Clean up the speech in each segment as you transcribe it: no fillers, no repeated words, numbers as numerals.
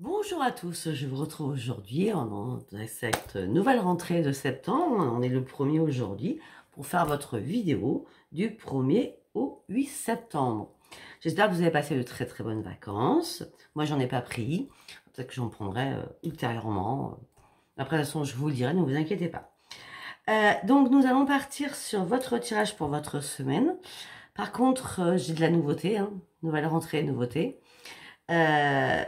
Bonjour à tous, je vous retrouve aujourd'hui dans cette nouvelle rentrée de septembre. On est le 1er aujourd'hui pour faire votre vidéo du 1er au 8 septembre. J'espère que vous avez passé de très très bonnes vacances. Moi, j'en ai pas pris. Peut-être que j'en prendrai ultérieurement. Après, de toute façon, je vous le dirai, ne vous inquiétez pas. Donc, nous allons partir sur votre tirage pour votre semaine. Par contre, j'ai de la nouveauté, nouvelle rentrée, nouveauté.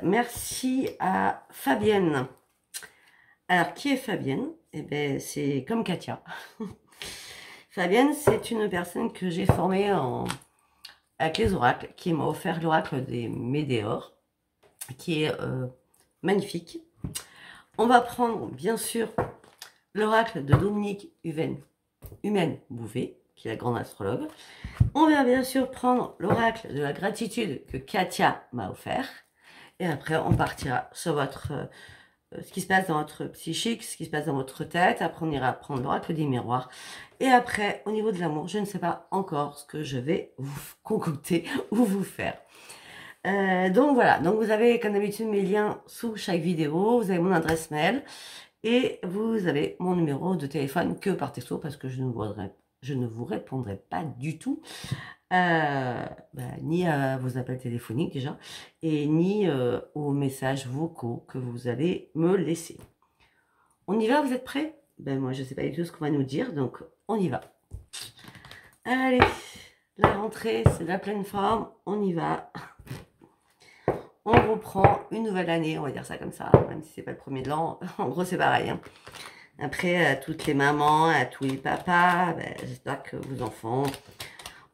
Merci à Fabienne. Alors, qui est Fabienne? Eh bien, c'est comme Katia. Fabienne, c'est une personne que j'ai formée avec les oracles, qui m'a offert l'oracle des Médéors, qui est magnifique. On va prendre, bien sûr, l'oracle de Dominique Humaine Bouvet, qui est la grande astrologue. On va bien sûr prendre l'oracle de la gratitude que Katia m'a offert. Et après, on partira sur ce qui se passe dans votre psychique, ce qui se passe dans votre tête. Après, on ira prendre l'oracle des miroirs. Et après, au niveau de l'amour, je ne sais pas encore ce que je vais vous concocter ou vous faire. Donc voilà, donc vous avez comme d'habitude mes liens sous chaque vidéo. Vous avez mon adresse mail et vous avez mon numéro de téléphone que par texto parce que je ne vous répondrai pas du tout. Ni à vos appels téléphoniques déjà, et ni aux messages vocaux que vous allez me laisser. On y va, vous êtes prêts? Moi je sais pas du tout ce qu'on va nous dire, donc on y va. Allez, la rentrée, c'est la pleine forme, on y va. On reprend une nouvelle année, on va dire ça comme ça, même si c'est pas le premier de l'an, en gros c'est pareil. Après, à toutes les mamans, à tous les papas, j'espère que vos enfants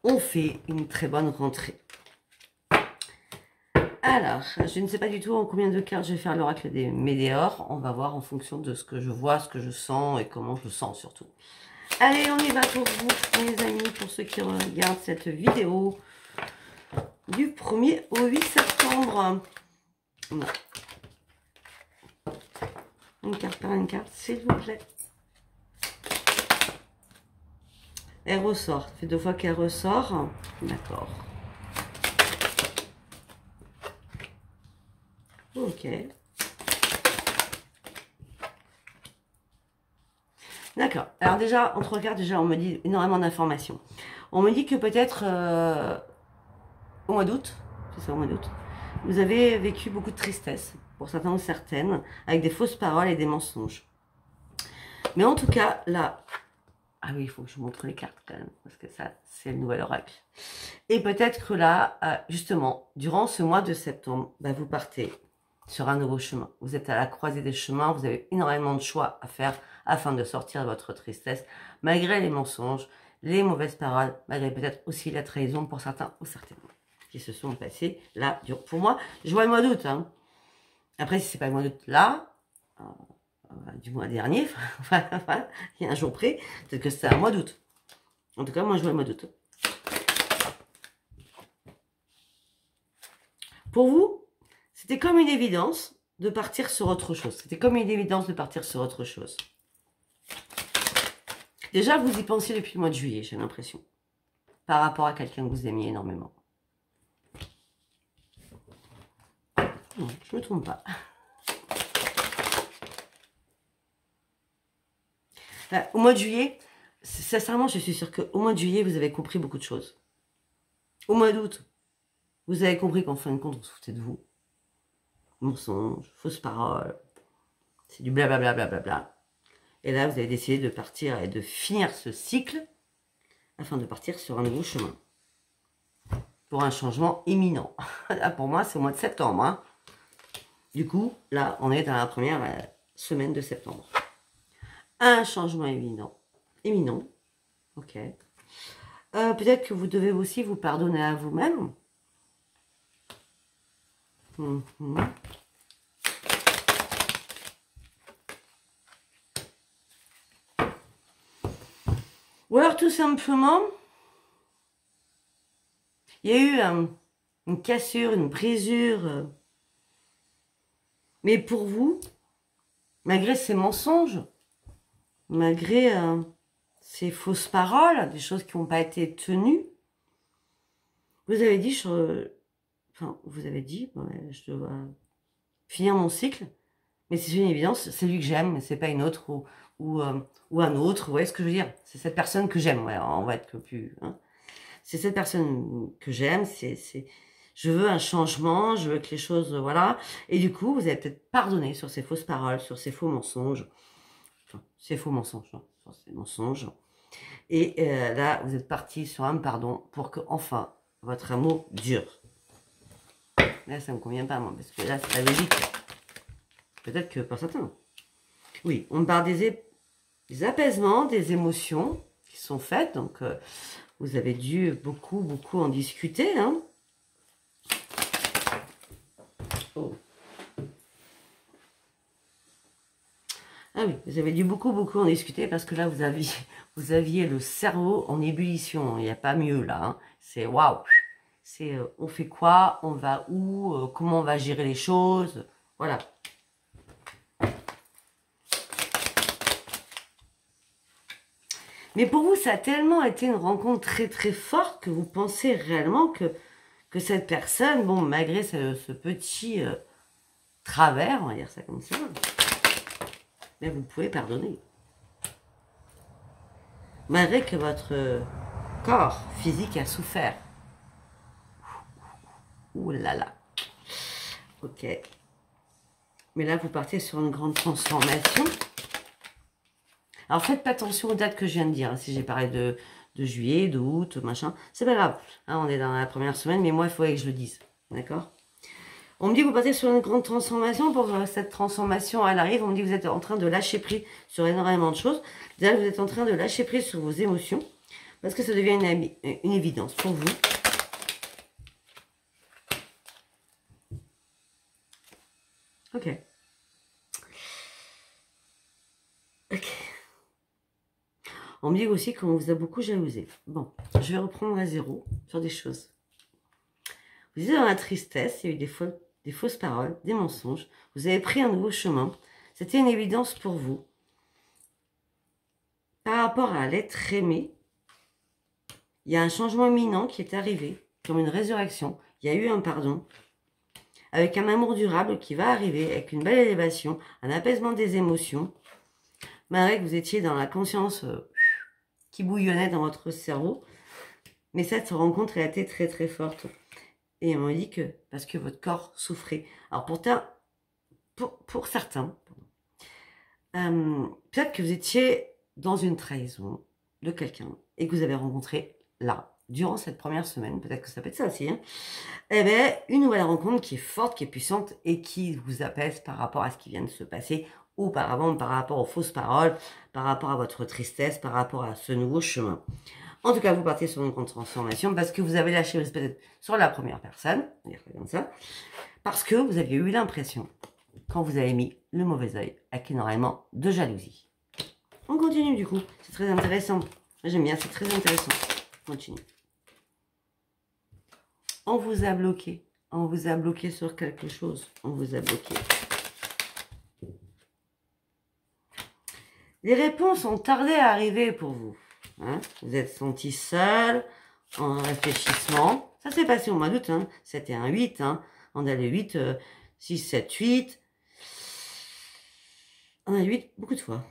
on fait une très bonne rentrée. Alors, je ne sais pas du tout en combien de cartes je vais faire l'oracle des Médéors. On va voir en fonction de ce que je vois, ce que je sens et comment je le sens surtout. Allez, on y va pour vous, mes amis, pour ceux qui regardent cette vidéo du 1er au 8 septembre. Non. Une carte par une carte, s'il vous plaît. Elle ressort. Ça fait 2 fois qu'elle ressort. D'accord. Ok. D'accord. Alors déjà, entre cartes, déjà, on me dit énormément d'informations. On me dit que peut-être au mois d'août, c'est ça, au mois d'août, vous avez vécu beaucoup de tristesse, pour certains ou certaines, avec des fausses paroles et des mensonges. Mais en tout cas, là, ah oui, il faut que je vous montre les cartes quand même, parce que ça, c'est le nouvel oracle. Et peut-être que là, justement, durant ce mois de septembre, vous partez sur un nouveau chemin. Vous êtes à la croisée des chemins, vous avez énormément de choix à faire afin de sortir de votre tristesse, malgré les mensonges, les mauvaises paroles, malgré peut-être aussi la trahison pour certains ou certaines qui se sont passés là. Pour moi, je vois le mois d'août. Après, si c'est pas le mois d'août là, du mois dernier, il y a un jour près, peut-être que c'est un mois d'août. En tout cas, moi, je vois le mois d'août. Pour vous, c'était comme une évidence de partir sur autre chose. C'était comme une évidence de partir sur autre chose. Déjà, vous y pensiez depuis le mois de juillet, j'ai l'impression. Par rapport à quelqu'un que vous aimiez énormément. Non, je me trompe pas. Au mois de juillet, sincèrement, je suis sûre qu'au mois de juillet, vous avez compris beaucoup de choses. Au mois d'août, vous avez compris qu'en fin de compte, on se foutait de vous. Mensonges, fausses paroles, c'est du blablabla. Bla. Et là, vous avez décidé de partir et de finir ce cycle afin de partir sur un nouveau chemin. Pour un changement imminent. Là, pour moi, c'est au mois de septembre. Du coup, là, on est dans la première semaine de septembre. Un changement imminent. Ok. Peut-être que vous devez aussi vous pardonner à vous-même. Ou alors tout simplement, il y a eu une cassure, une brisure. Mais pour vous, malgré ces mensonges, malgré ces fausses paroles, des choses qui n'ont pas été tenues, vous avez dit, je dois finir mon cycle. Mais c'est une évidence, c'est lui que j'aime, mais c'est pas une autre ou un autre. Vous voyez ce que je veux dire? C'est cette personne que j'aime. Ouais, on va être plus. Hein. C'est cette personne que j'aime. Je veux un changement. Je veux que les choses, voilà. Et du coup, vous allez peut-être pardonner sur ces fausses paroles, sur ces faux mensonges. Enfin, ces faux mensonges, non, sur ces mensonges. Et là, vous êtes parti sur un pardon pour que enfin votre amour dure. Là, ça me convient pas moi, parce que là, c'est la logique. Peut-être que pour certains. Oui, on parle des apaisements, des émotions qui sont faites. Donc, vous avez dû beaucoup en discuter. Hein. Oh. Ah oui, vous avez dû beaucoup en discuter parce que là, vous aviez le cerveau en ébullition. Il n'y a pas mieux là. Hein. C'est waouh. C'est on fait quoi, on va où, comment on va gérer les choses. Voilà. Mais pour vous, ça a tellement été une rencontre très forte que vous pensez réellement que cette personne, bon, malgré ce petit travers, on va dire ça comme ça, mais vous pouvez pardonner. Malgré que votre corps physique a souffert. Ouh là là. Ok. Mais là, vous partez sur une grande transformation. Alors, faites pas attention aux dates que je viens de dire. Si j'ai parlé de juillet, d'août, machin, c'est pas grave. Hein, on est dans la première semaine, mais moi, il faudrait que je le dise. D'accord? On me dit que vous partez sur une grande transformation. Pour que cette transformation, elle arrive. On me dit que vous êtes en train de lâcher prise sur énormément de choses. Déjà, vous êtes en train de lâcher prise sur vos émotions. Parce que ça devient une évidence pour vous. Ok. Ok. On me dit aussi qu'on vous a beaucoup jalousé. Bon, je vais reprendre à zéro sur des choses. Vous êtes dans la tristesse, il y a eu des fausses paroles, des mensonges. Vous avez pris un nouveau chemin. C'était une évidence pour vous. Par rapport à l'être aimé, il y a un changement imminent qui est arrivé, comme une résurrection. Il y a eu un pardon, avec un amour durable qui va arriver, avec une belle élévation, un apaisement des émotions. Malgré que vous étiez dans la conscience qui bouillonnait dans votre cerveau. Mais cette rencontre a été très forte. Et on m'a dit que, parce que votre corps souffrait. Alors pour certains, peut-être que vous étiez dans une trahison de quelqu'un et que vous avez rencontré là, durant cette première semaine, peut-être que ça peut être ça aussi, hein, eh bien, une nouvelle rencontre qui est forte, qui est puissante et qui vous apaise par rapport à ce qui vient de se passer auparavant, par rapport aux fausses paroles, par rapport à votre tristesse, par rapport à ce nouveau chemin. En tout cas, vous partez sur une grande transformation parce que vous avez lâché peut-être sur la première personne, on va dire comme ça, parce que vous aviez eu l'impression, quand vous avez mis le mauvais œil, avec énormément de jalousie. On continue du coup, c'est très intéressant. J'aime bien, c'est très intéressant. On continue. On vous a bloqué sur quelque chose, on vous a bloqué. Les réponses ont tardé à arriver pour vous. Hein, vous êtes senti seul, en réfléchissement. Ça s'est passé au mois d'août. Hein. C'était un 8. Hein. On a le 8, 6, 7, 8. On a le 8 beaucoup de fois.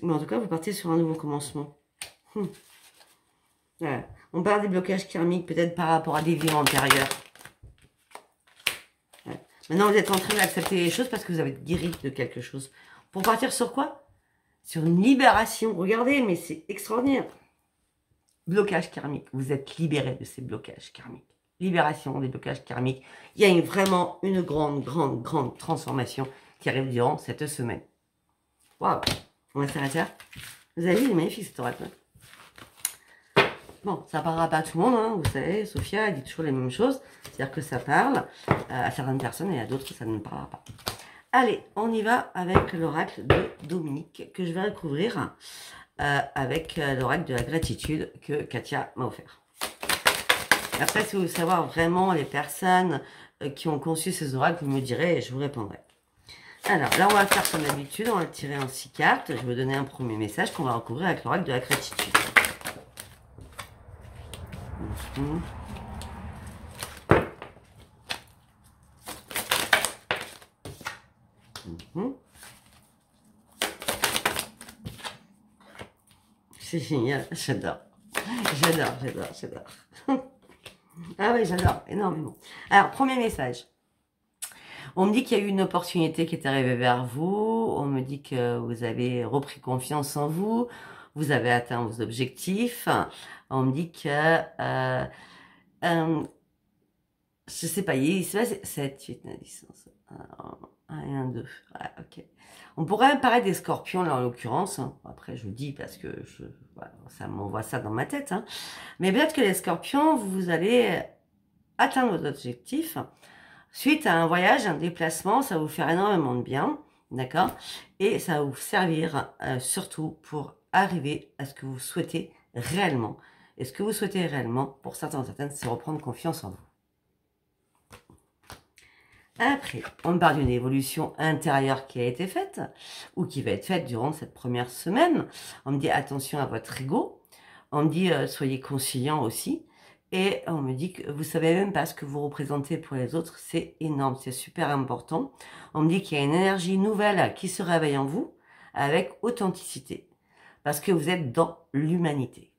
Mais en tout cas, vous partez sur un nouveau commencement. Voilà. On parle des blocages karmiques, peut-être par rapport à des vies antérieures. Voilà. Maintenant, vous êtes en train d'accepter les choses parce que vous avez guéri de quelque chose. Pour partir sur quoi? Sur une libération. Regardez, mais c'est extraordinaire. Blocage karmique. Vous êtes libéré de ces blocages karmiques. Libération des blocages karmiques. Il y a vraiment une grande transformation qui arrive durant cette semaine. Waouh. On va s'arrêter là. Vous avez vu, il est magnifique cet oracle. Bon, ça parlera pas à tout le monde, hein, vous savez, Sophia, elle dit toujours les mêmes choses. C'est-à-dire que ça parle à certaines personnes et à d'autres, ça ne parlera pas. Allez, on y va avec l'oracle de Dominique que je vais recouvrir avec l'oracle de la gratitude que Katia m'a offert. Après, si vous voulez savoir vraiment les personnes qui ont conçu ces oracles, vous me direz et je vous répondrai. Alors, là, on va faire comme d'habitude, on va tirer en 6 cartes. Je vais vous donner un premier message qu'on va recouvrir avec l'oracle de la gratitude. Mhm. C'est génial, j'adore. J'adore, j'adore, j'adore. Ah oui, j'adore, énormément. Alors, premier message. On me dit qu'il y a eu une opportunité qui est arrivée vers vous. On me dit que vous avez repris confiance en vous. Vous avez atteint vos objectifs. On me dit que... je sais pas, il se passe 7, 8, 9, 10, 1 et 1, 2. Ouais, ok. On pourrait parler des scorpions, là, en l'occurrence. Hein. Après, je dis parce que voilà, ça m'envoie ça dans ma tête. Hein. Mais peut-être que les scorpions, vous allez atteindre vos objectifs. Suite à un voyage, un déplacement, ça va vous faire énormément de bien. D'accord? Et ça va vous servir surtout pour arriver à ce que vous souhaitez réellement. Et ce que vous souhaitez réellement, pour certains et certaines, c'est reprendre confiance en vous. Après, on me parle d'une évolution intérieure qui a été faite, ou qui va être faite durant cette première semaine. On me dit attention à votre ego. On me dit soyez conciliant aussi. Et on me dit que vous savez même pas ce que vous représentez pour les autres. C'est énorme, c'est super important. On me dit qu'il y a une énergie nouvelle qui se réveille en vous avec authenticité. Parce que vous êtes dans l'humanité.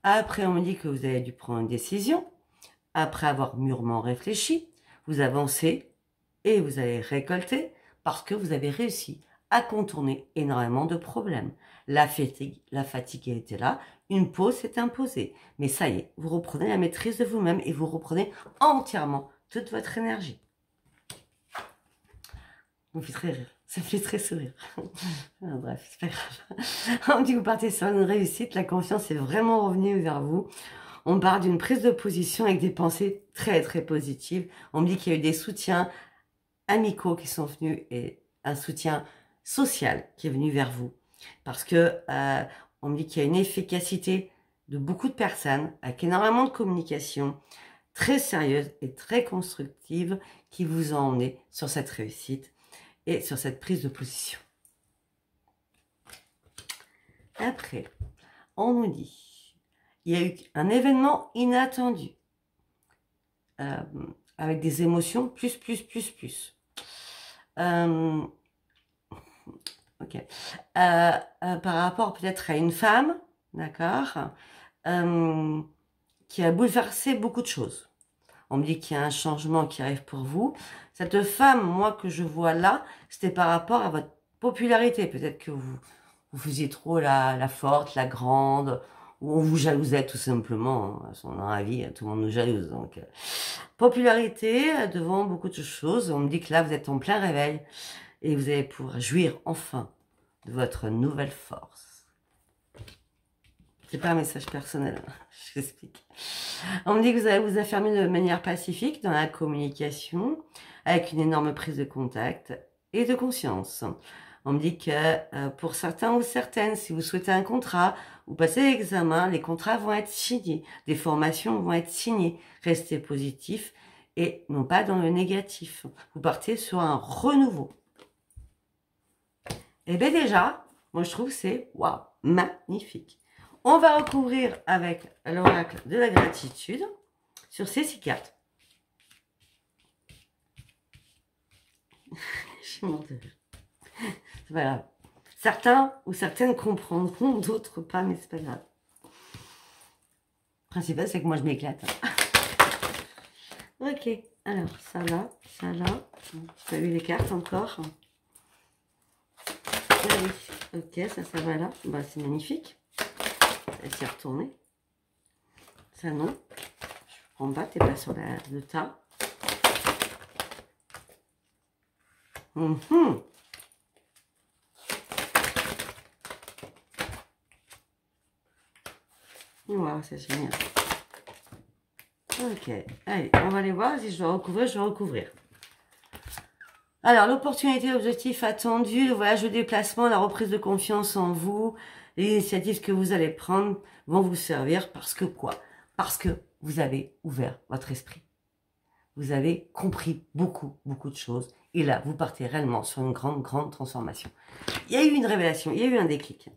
Après, on me dit que vous avez dû prendre une décision. Après avoir mûrement réfléchi, vous avancez et vous allez récolter parce que vous avez réussi à contourner énormément de problèmes. La fatigue était là, une pause s'est imposée. Mais ça y est, vous reprenez la maîtrise de vous-même et vous reprenez entièrement toute votre énergie. Ça me fait très rire, ça me fait très sourire. Bref, c'est pas grave. On dit que vous partez sur une réussite, la confiance est vraiment revenue vers vous. On parle d'une prise de position avec des pensées très très positives. On me dit qu'il y a eu des soutiens amicaux qui sont venus et un soutien social qui est venu vers vous. Parce que on me dit qu'il y a une efficacité de beaucoup de personnes avec énormément de communication très sérieuse et très constructive qui vous a emmené sur cette réussite et sur cette prise de position. Après, on nous dit il y a eu un événement inattendu, avec des émotions plus. Ok. Par rapport peut-être à une femme, d'accord, qui a bouleversé beaucoup de choses. On me dit qu'il y a un changement qui arrive pour vous. Cette femme, moi, que je vois là, c'était par rapport à votre popularité. Peut-être que vous faisiez trop la forte, la grande, ou on vous jalousait tout simplement. Hein. Dans la vie, tout le monde nous jalouse. Donc, popularité devant beaucoup de choses. On me dit que là, vous êtes en plein réveil et vous allez pouvoir jouir enfin de votre nouvelle force. C'est pas un message personnel, hein. Je l'explique. On me dit que vous allez vous affirmer de manière pacifique dans la communication, avec une énorme prise de contact et de conscience. On me dit que pour certains ou certaines, si vous souhaitez un contrat ou passer l'examen, les contrats vont être signés, des formations vont être signées. Restez positif et non pas dans le négatif. Vous partez sur un renouveau. Et bien déjà, moi je trouve que c'est waouh, magnifique. On va recouvrir avec l'oracle de la gratitude sur ces 6 cartes. Je suis morte de rire. C'est pas grave. Certains ou certaines comprendront, d'autres pas, mais c'est pas grave. Le principal, c'est que moi je m'éclate. Ok, alors ça là. Tu as vu les cartes encore? Ok, ça va là. Bah, c'est magnifique. Elle s'est retournée. Ça non. Je prends pas, t'es pas sur le tas. Wow, c'est génial. Ok, allez, on va aller voir. Si je dois recouvrir, je vais recouvrir. Alors, l'opportunité, l'objectif attendu, le voyage, le déplacement, la reprise de confiance en vous, les initiatives que vous allez prendre vont vous servir parce que quoi? Parce que vous avez ouvert votre esprit. Vous avez compris beaucoup de choses. Et là, vous partez réellement sur une grande transformation. Il y a eu une révélation, il y a eu un déclic.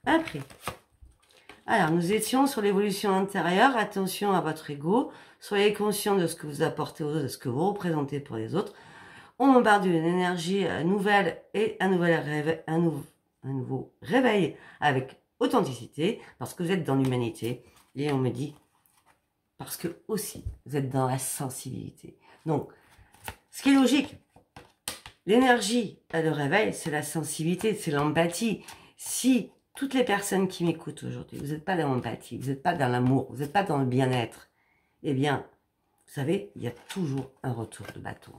Après, Alors, nous étions sur l'évolution intérieure. Attention à votre ego. Soyez conscient de ce que vous apportez aux autres, de ce que vous représentez pour les autres. On bombarde une énergie nouvelle et un nouveau réveil avec authenticité parce que vous êtes dans l'humanité. Et on me dit, parce que aussi, vous êtes dans la sensibilité. Donc, ce qui est logique, l'énergie, le réveil, c'est la sensibilité, c'est l'empathie. Si toutes les personnes qui m'écoutent aujourd'hui, vous n'êtes pas dans l'empathie, vous n'êtes pas dans l'amour, vous n'êtes pas dans le bien-être, eh bien, vous savez, il y a toujours un retour de bâton.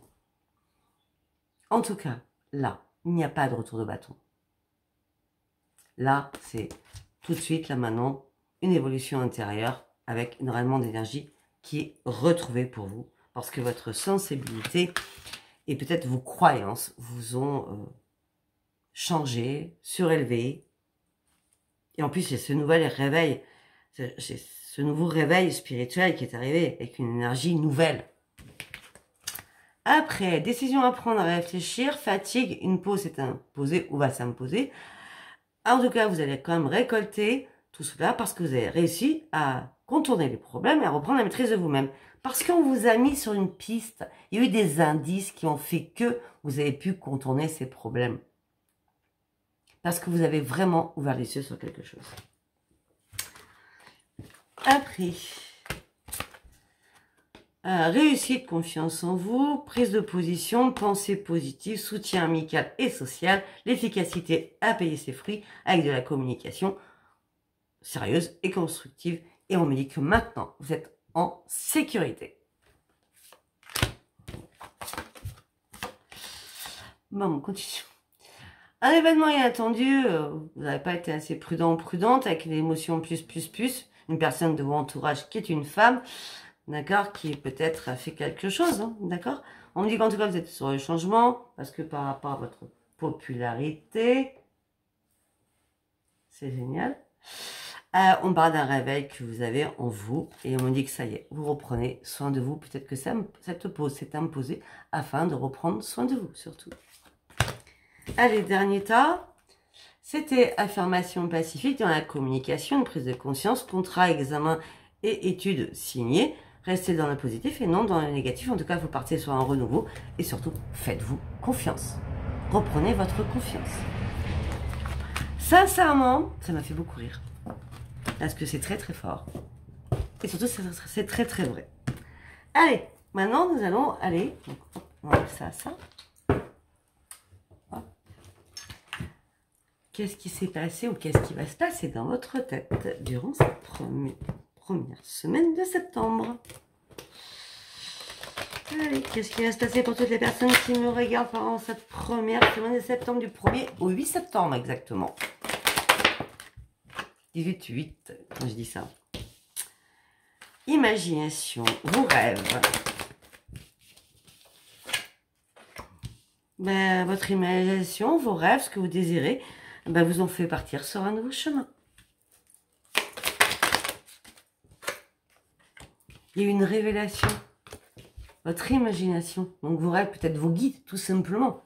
En tout cas, là, il n'y a pas de retour de bâton. Là, c'est tout de suite, là maintenant, une évolution intérieure avec une rayonnement d'énergie qui est retrouvée pour vous. Parce que votre sensibilité et peut-être vos croyances vous ont changé, surélevé. Et en plus, il y a ce nouvel réveil, ce nouveau réveil spirituel qui est arrivé avec une énergie nouvelle. Après, décision à prendre, à réfléchir, fatigue, une pause est imposée ou va s'imposer. En tout cas, vous allez quand même récolter tout cela parce que vous avez réussi à contourner les problèmes et à reprendre la maîtrise de vous-même. Parce qu'on vous a mis sur une piste, il y a eu des indices qui ont fait que vous avez pu contourner ces problèmes. Parce que vous avez vraiment ouvert les yeux sur quelque chose. Après, réussite, confiance en vous, prise de position, pensée positive, soutien amical et social, l'efficacité à payer ses fruits avec de la communication sérieuse et constructive. Et on me dit que maintenant, vous êtes en sécurité. Bon, on continue. Un événement inattendu, vous n'avez pas été assez prudent ou prudente avec une émotion plus, une personne de votre entourage qui est une femme, d'accord, qui peut-être a fait quelque chose, hein, d'accord. On me dit qu'en tout cas vous êtes sur le changement, parce que par rapport à votre popularité, c'est génial. On parle d'un réveil que vous avez en vous, et on me dit que ça y est, vous reprenez soin de vous, peut-être que cette pause s'est imposée afin de reprendre soin de vous, surtout. Allez, dernier tas, c'était affirmation pacifique dans la communication, une prise de conscience, contrat, examen et études signées. Restez dans le positif et non dans le négatif. En tout cas, vous partez sur un renouveau et surtout, faites-vous confiance. Reprenez votre confiance. Sincèrement, ça m'a fait beaucoup rire. Parce que c'est très très fort. Et surtout, c'est très très vrai. Allez, maintenant nous allons aller. Donc, on enlève ça à ça. Qu'est-ce qui s'est passé ou qu'est-ce qui va se passer dans votre tête durant cette première semaine de septembre? Allez, qu'est-ce qui va se passer pour toutes les personnes qui me regardent pendant cette première semaine de septembre, du 1er au 8 septembre exactement. 18-8, quand je dis ça. Imagination, vos rêves. Ben, votre imagination, vos rêves, ce que vous désirez, ben, vous en fait partir sur un nouveau chemin. Il y a eu une révélation. Votre imagination, donc vos rêves, peut-être vos guides, tout simplement,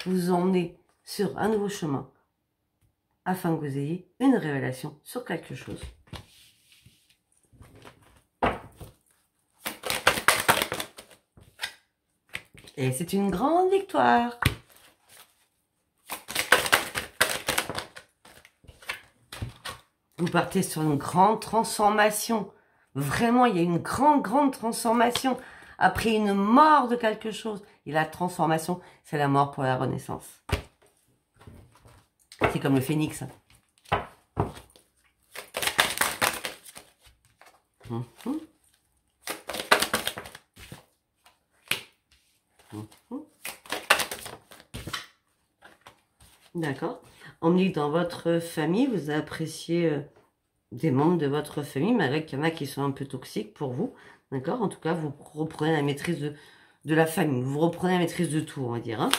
vous emmenez sur un nouveau chemin afin que vous ayez une révélation sur quelque chose. Et c'est une grande victoire. Vous partez sur une grande transformation. Vraiment, il y a une grande transformation. Après une mort de quelque chose. Et la transformation, c'est la mort pour la renaissance. C'est comme le phénix. D'accord. On me dit que dans votre famille, vous appréciez des membres de votre famille, malgré qu'il y en a qui sont un peu toxiques pour vous. D'accord. En tout cas, vous reprenez la maîtrise de la famille. Vous reprenez la maîtrise de tout, on va dire. Hein.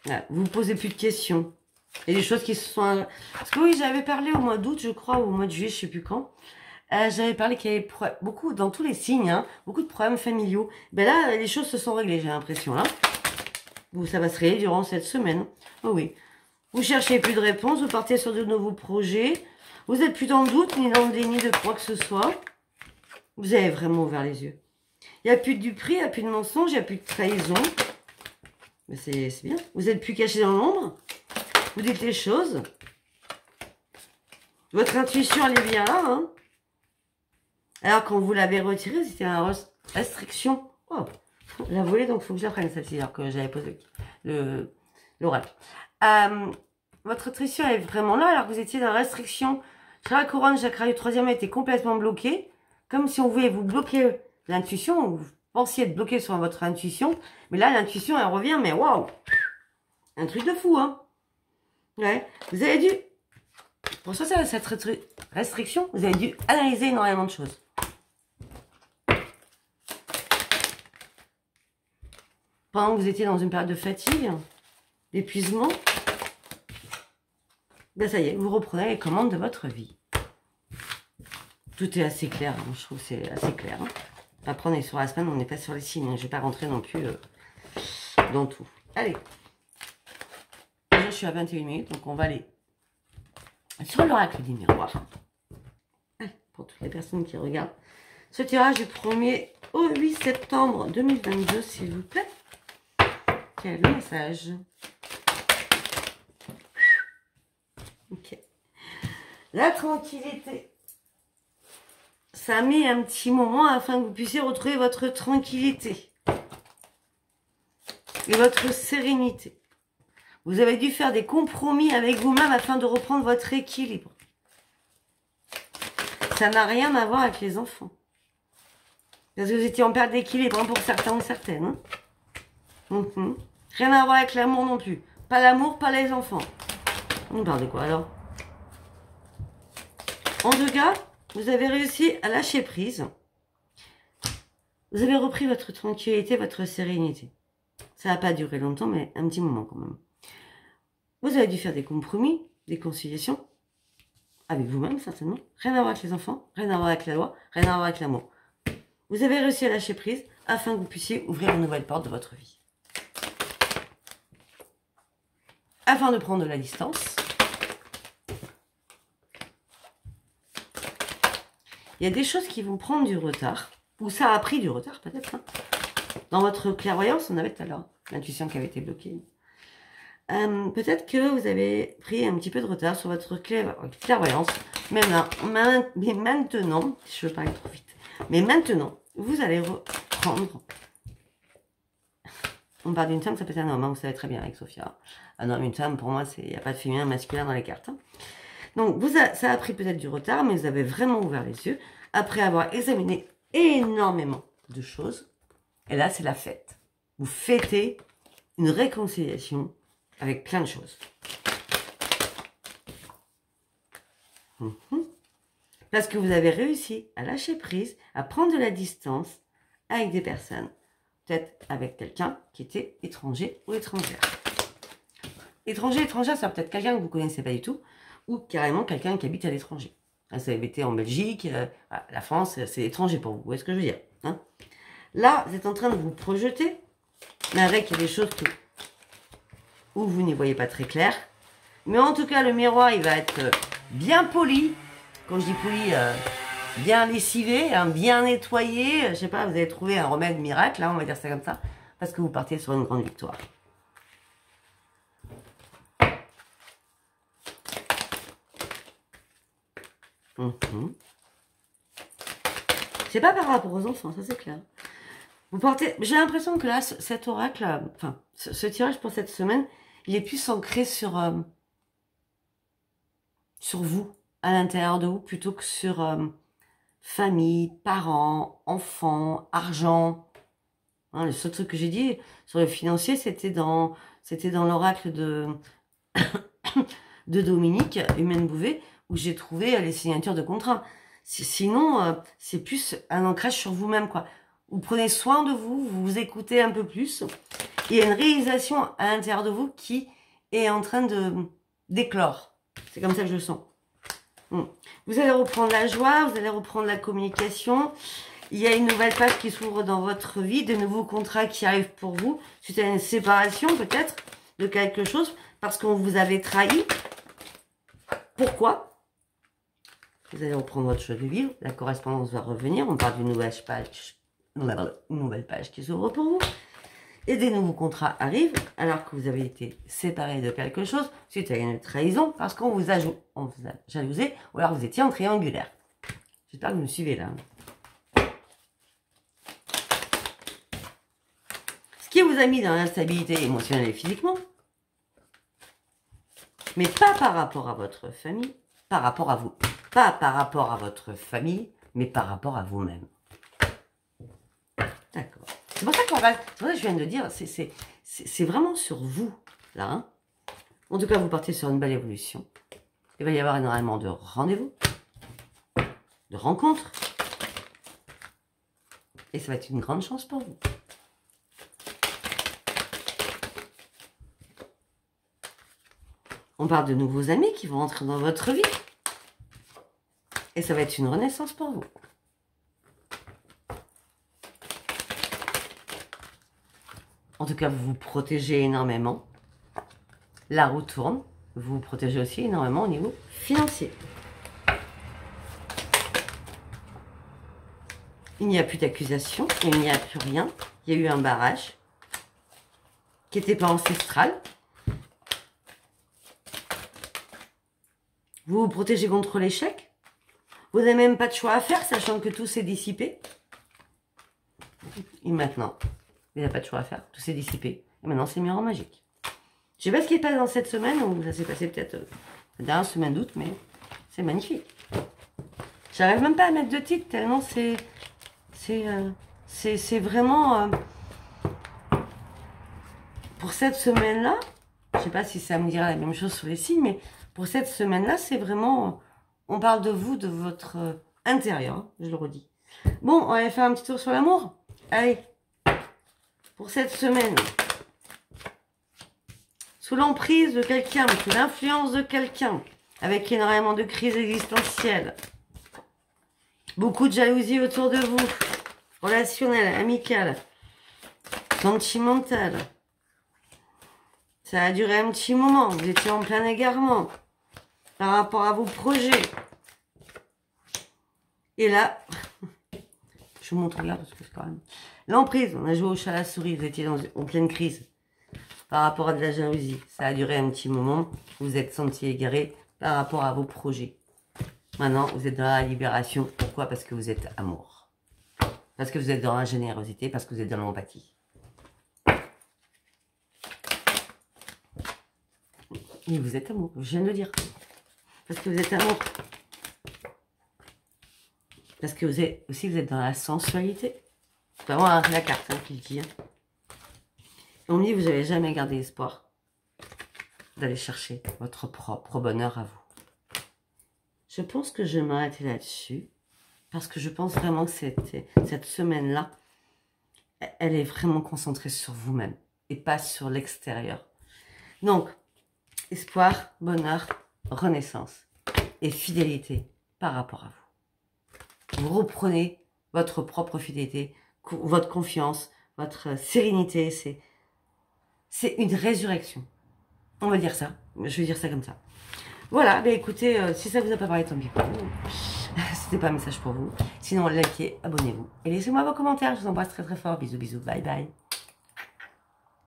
Voilà. Vous ne posez plus de questions. Il y a des choses qui se sont... Parce que oui, j'avais parlé au mois d'août, je crois, ou au mois de juillet, je ne sais plus quand. J'avais parlé qu'il y avait beaucoup, dans tous les signes, hein, beaucoup de problèmes familiaux. Ben là, les choses se sont réglées, j'ai l'impression. Là. Ça va se régler durant cette semaine. Oh oui. Vous cherchez plus de réponses, vous partez sur de nouveaux projets. Vous n'êtes plus dans le doute, ni dans le déni de quoi que ce soit. Vous avez vraiment ouvert les yeux. Il n'y a plus de duperie, il n'y a plus de mensonge, il n'y a plus de trahison. Mais c'est bien. Vous n'êtes plus caché dans l'ombre. Vous dites les choses. Votre intuition, elle est bien là. Hein. Alors, quand vous l'avez retirée, c'était une restriction. Oh, la volée, donc il faut que je la prenne celle-ci, alors que j'avais posé l'oracle. Votre intuition est vraiment là, alors que vous étiez dans la restriction. Sur la couronne, chakra du troisième était complètement bloqué. Comme si on voulait vous bloquer l'intuition, ou vous pensiez être bloqué sur votre intuition. Mais là, l'intuition, elle revient, mais waouh! Un truc de fou, hein? Ouais. Vous avez dû, pour ça, cette restriction, vous avez dû analyser énormément de choses. Pendant que vous étiez dans une période de fatigue, d'épuisement, ben ça y est, vous reprenez les commandes de votre vie. Tout est assez clair, hein, je trouve que c'est assez clair. Hein. Après, on est sur la semaine, on n'est pas sur les signes. Hein, je ne vais pas rentrer non plus dans tout. Allez. Déjà, je suis à 21 minutes, donc on va aller sur l'oracle des miroirs. Allez, pour toutes les personnes qui regardent ce tirage du 1er au 8 septembre 2022, s'il vous plaît. Quel message? Ok. La tranquillité. Ça met un petit moment afin que vous puissiez retrouver votre tranquillité et votre sérénité. Vous avez dû faire des compromis avec vous-même afin de reprendre votre équilibre. Ça n'a rien à voir avec les enfants. Parce que vous étiez en perte d'équilibre hein, pour certains ou certaines. Hein. Rien à voir avec l'amour non plus. Pas l'amour, pas les enfants. On parle de quoi alors? En tout cas, vous avez réussi à lâcher prise. Vous avez repris votre tranquillité, votre sérénité. Ça n'a pas duré longtemps, mais un petit moment quand même. Vous avez dû faire des compromis, des conciliations. Avec vous-même, certainement. Rien à voir avec les enfants, rien à voir avec la loi, rien à voir avec l'amour. Vous avez réussi à lâcher prise afin que vous puissiez ouvrir une nouvelle porte de votre vie. Afin de prendre de la distance. Il y a des choses qui vont prendre du retard. Ou ça a pris du retard, peut-être. Hein. Dans votre clairvoyance, on avait tout à l'heure l'intuition qui avait été bloquée. Peut-être que vous avez pris un petit peu de retard sur votre clairvoyance. Même là, mais maintenant, je ne veux pas aller trop vite. Mais maintenant, vous allez reprendre. On parle d'une femme, ça peut être un homme, hein, vous savez très bien avec Sophia. Un homme, une femme, pour moi, il n'y a pas de féminin, masculin dans les cartes. Hein. Donc, ça a pris peut-être du retard, mais vous avez vraiment ouvert les yeux après avoir examiné énormément de choses. Et là, c'est la fête. Vous fêtez une réconciliation avec plein de choses. Parce que vous avez réussi à lâcher prise, à prendre de la distance avec des personnes. Peut-être avec quelqu'un qui était étranger ou étrangère. Étranger, étrangère, c'est peut-être quelqu'un que vous ne connaissez pas du tout, ou carrément quelqu'un qui habite à l'étranger. Ça a été en Belgique, la France, c'est étranger pour vous. Vous voyez ce que je veux dire hein? Là, vous êtes en train de vous projeter, mais avec des choses où vous n'y voyez pas très clair. Mais en tout cas, le miroir, il va être bien poli. Quand je dis poli, bien lessivé, hein, bien nettoyé. Je sais pas, vous avez trouvé un remède miracle, là, on va dire ça comme ça, parce que vous partez sur une grande victoire. C'est pas par rapport aux enfants, ça c'est clair. Vous partez. J'ai l'impression que là, cet oracle, enfin, ce tirage pour cette semaine, il est plus ancré sur vous, à l'intérieur de vous, plutôt que sur famille, parents, enfants, argent. Hein, le seul truc que j'ai dit sur le financier, c'était dans l'oracle de Dominique, Humaine Bouvet, où j'ai trouvé les signatures de contrat. Sinon, c'est plus un ancrage sur vous-même, quoi. Vous prenez soin de vous, vous vous écoutez un peu plus. Il y a une réalisation à l'intérieur de vous qui est en train d'éclore. C'est comme ça que je le sens. Vous allez reprendre la joie, vous allez reprendre la communication. Il y a une nouvelle page qui s'ouvre dans votre vie, de nouveaux contrats qui arrivent pour vous. Suite à une séparation, peut-être. de quelque chose parce qu'on vous avait trahi. Pourquoi? Vous allez reprendre votre choix de vivre, la correspondance va revenir, on parle d'une nouvelle page qui s'ouvre pour vous. Et des nouveaux contrats arrivent alors que vous avez été séparés de quelque chose suite à une trahison parce qu'on vous a jalousé ou alors vous étiez en triangulaire. J'espère que vous me suivez là. Ce qui vous a mis dans l'instabilité émotionnelle et physiquement, mais pas par rapport à votre famille, par rapport à vous. Pas par rapport à votre famille, mais par rapport à vous-même. D'accord. C'est pour ça qu'on va. C'est pour ça que je viens de dire, c'est vraiment sur vous, là. Hein. En tout cas, vous partez sur une belle évolution. Il va y avoir énormément de rendez-vous, de rencontres. Et ça va être une grande chance pour vous. On parle de nouveaux amis qui vont entrer dans votre vie. Et ça va être une renaissance pour vous. En tout cas, vous vous protégez énormément. La roue tourne. Vous vous protégez aussi énormément au niveau financier. Il n'y a plus d'accusation. Il n'y a plus rien. Il y a eu un barrage qui n'était pas ancestral. Vous vous protégez contre l'échec. Vous n'avez même pas de choix à faire, sachant que tout s'est dissipé. Et maintenant, il n'y a pas de choix à faire. Tout s'est dissipé. Et maintenant, c'est miroir magique. Je ne sais pas ce qui est passé dans cette semaine, ou ça s'est passé peut-être la dernière semaine d'août, mais c'est magnifique. J'arrive même pas à mettre de titre, tellement c'est vraiment... pour cette semaine-là, je ne sais pas si ça me dira la même chose sur les signes, mais pour cette semaine-là, c'est vraiment... On parle de vous, de votre intérieur, hein, je le redis. Bon, on va faire un petit tour sur l'amour. Allez, pour cette semaine, sous l'emprise de quelqu'un, sous l'influence de quelqu'un, avec énormément de crises existentielles, beaucoup de jalousie autour de vous, relationnelle, amicale, sentimentale. Ça a duré un petit moment, vous étiez en plein égarement par rapport à vos projets. Et là, je vous montre là parce que c'est quand même... L'emprise, on a joué au chat à la souris, vous étiez en pleine crise par rapport à de la jalousie. Ça a duré un petit moment, vous vous êtes senti égaré par rapport à vos projets. Maintenant, vous êtes dans la libération. Pourquoi? Parce que vous êtes amour. Parce que vous êtes dans la générosité, parce que vous êtes dans l'empathie. Et vous êtes amour, je viens de le dire. Parce que vous êtes amour. Parce que vous êtes aussi vous êtes dans la sensualité. C'est vraiment la carte hein, qui le dit. Hein. On me dit que vous n'avez jamais gardé espoir d'aller chercher votre propre bonheur à vous. Je pense que je vais m'arrêter là-dessus. Parce que je pense vraiment que cette semaine-là, elle est vraiment concentrée sur vous-même. Et pas sur l'extérieur. Donc, espoir, bonheur, renaissance et fidélité par rapport à vous. Vous reprenez votre propre fidélité, votre confiance, votre sérénité. C'est une résurrection. On va dire ça. Je vais dire ça comme ça. Voilà, bah écoutez, si ça vous a pas parlé, tant pis pour vous. C'était pas un message pour vous. Sinon, likez, abonnez-vous. Et laissez-moi vos commentaires. Je vous embrasse très très fort. Bisous, bisous. Bye bye.